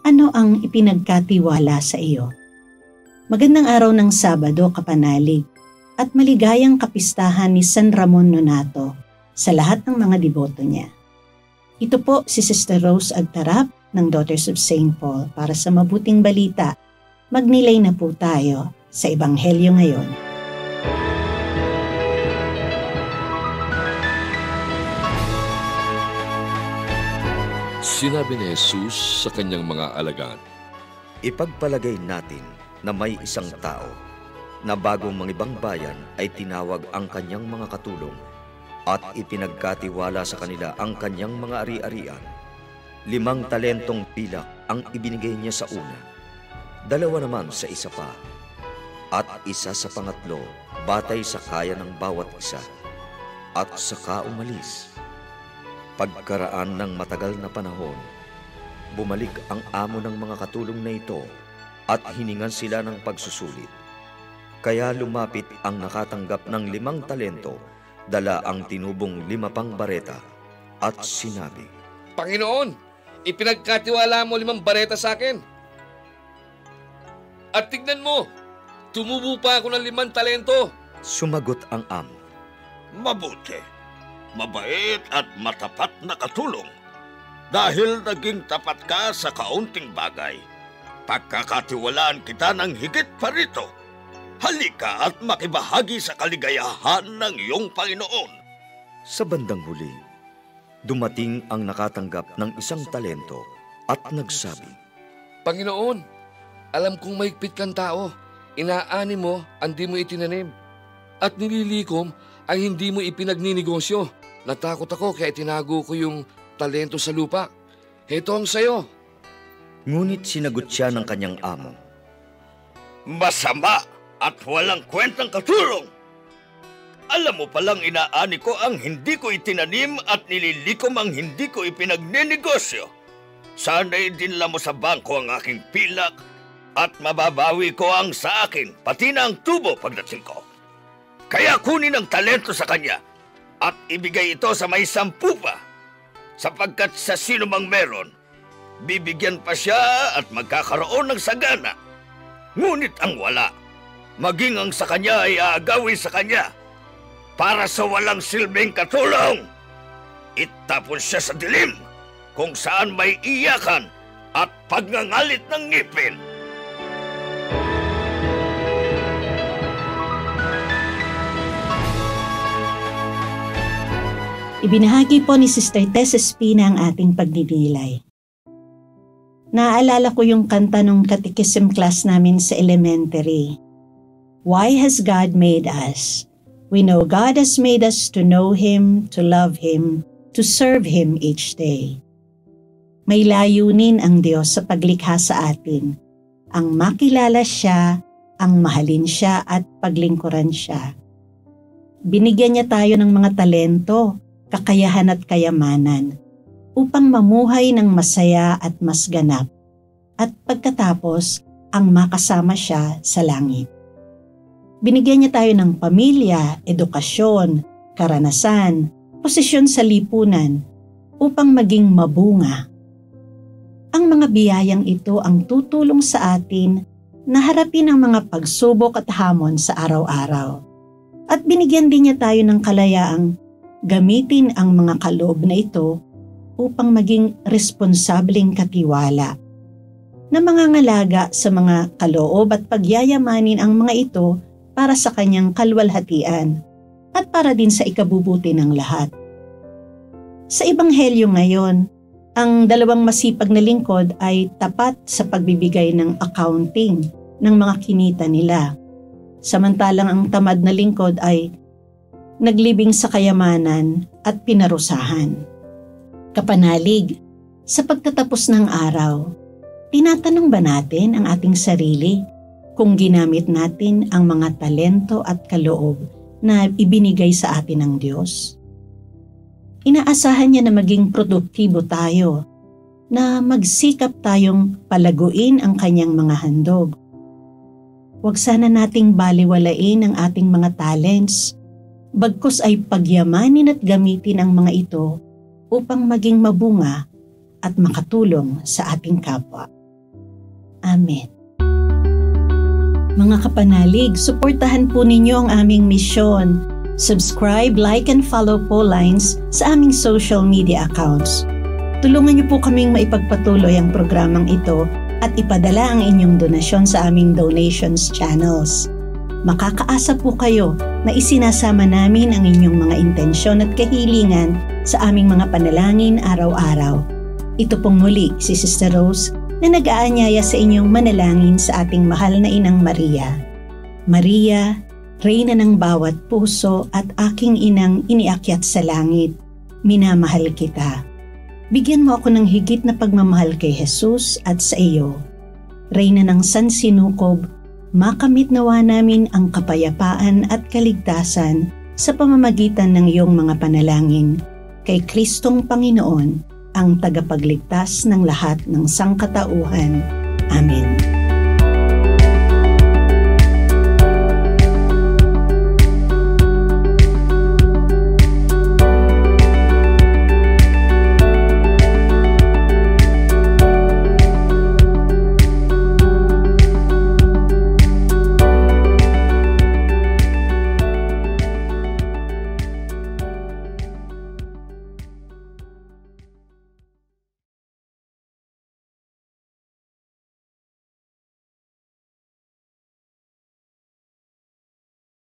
Ano ang ipinagkatiwala sa iyo? Magandang araw ng Sabado, kapanalig, at maligayang kapistahan ni San Ramon Nonato sa lahat ng mga deboto niya. Ito po si Sister Rose Agtarap ng Daughters of St. Paul para sa mabuting balita. Magnilay na po tayo sa Ebanghelyo ngayon. Sinabi ni Jesus sa kanyang mga alagad, Ipagpalagay natin na may isang tao na bagong mangibang bayan ay tinawag ang kanyang mga katulong at ipinagkatiwala sa kanila ang kanyang mga ari-arian. 5 talentong pilak ang ibinigay niya sa una, 2 naman sa isa pa, at isa sa pangatlo batay sa kaya ng bawat isa, at saka umalis. Pagkaraan ng matagal na panahon, bumalik ang amo ng mga katulong na ito at hiningan sila ng pagsusulit. Kaya lumapit ang nakatanggap ng 5 talento, dala ang tinubong 5 pang bareta, at sinabi, Panginoon, ipinagkatiwala mo 5 bareta sa akin. At tignan mo, tumubo pa ako ng 5 talento. Sumagot ang amo, Mabuti, mabait at matapat na katulong. Dahil naging tapat ka sa kaunting bagay, pagkakatiwalaan kita ng higit pa rito. Halika at makibahagi sa kaligayahan ng iyong Panginoon. Sa bandang huli, dumating ang nakatanggap ng 1 talento at nagsabi, Panginoon, alam kong mahigpit kang tao. Inaani mo ang di mo itinanim, at nililikom ang hindi mo ipinagninegosyo. Natakot ako kaya tinago ko yung talento sa lupa. Heto ang sayo. Ngunit sinagot siya ng kanyang amo, Masama at walang kwentang katulong. Alam mo palang inaani ko ang hindi ko itinanim at nililikom ang hindi ko ipinagnenegosyo. Sana'y dinla mo sa bangko ang aking pilak at mababawi ko ang sa akin, pati na ang tubo pagdating ko. Kaya kunin ang talento sa kanya at ibigay ito sa may 10 pa, sapagkat sa sino mang meron, bibigyan pa siya at magkakaroon ng sagana. Ngunit ang wala, maging ang sa kanya ay aagawin sa kanya. Para sa walang silbing katulong, itapon siya sa dilim, kung saan may iyakan at pagngangalit ng ngipin. Ibinahagi po ni Sister Tess Espina ang ating pagdidilay. Naaalala ko yung kanta nung catechism class namin sa elementary. Why has God made us? We know God has made us to know Him, to love Him, to serve Him each day. May layunin ang Diyos sa paglikha sa atin, ang makilala Siya, ang mahalin Siya at paglingkuran Siya. Binigyan niya tayo ng mga talento, kakayahan at kayamanan upang mamuhay ng masaya at mas ganap, at pagkatapos ang makasama Siya sa langit. Binigyan niya tayo ng pamilya, edukasyon, karanasan, posisyon sa lipunan upang maging mabunga. Ang mga biyayang ito ang tutulong sa atin na harapin ang mga pagsubok at hamon sa araw-araw. At binigyan din niya tayo ng kalayaang gamitin ang mga kaloob na ito upang maging responsableng katiwala na mangangalaga sa mga kaloob at pagyayamanin ang mga ito para sa kanyang kalwalhatian at para din sa ikabubuti ng lahat. Sa Ebanghelyo ngayon, ang 2 masipag na lingkod ay tapat sa pagbibigay ng accounting ng mga kinita nila. Samantalang ang tamad na lingkod ay naglibing sa kayamanan at pinarusahan. Kapanalig, sa pagtatapos ng araw, tinatanong ba natin ang ating sarili kung ginamit natin ang mga talento at kaloob na ibinigay sa atin ng Diyos? Inaasahan niya na maging produktibo tayo, na magsikap tayong palaguin ang kanyang mga handog. Huwag sana nating baliwalain ang ating mga talents, bagkus ay pagyamanin at gamitin ang mga ito upang maging mabunga at makatulong sa ating kapwa. Amen. Mga kapanalig, suportahan po ninyo ang aming misyon. Subscribe, like, and follow po Lines sa aming social media accounts. Tulungan niyo po kaming maipagpatuloy ang programang ito at ipadala ang inyong donasyon sa aming donations channels. Makakaasa po kayo na isinasama namin ang inyong mga intensyon at kahilingan sa aming mga panalangin araw-araw. Ito pong muli si Sister Rose na nag-aanyaya sa inyong manalangin sa ating mahal na Inang Maria. Maria, Reyna ng bawat puso at aking inang iniakyat sa langit, minamahal kita. Bigyan mo ako ng higit na pagmamahal kay Jesus at sa iyo. Reyna ng Sansinukob, makamit nawa namin ang kapayapaan at kaligtasan sa pamamagitan ng iyong mga panalangin kay Kristong Panginoon, ang tagapagligtas ng lahat ng sangkatauhan. Amen.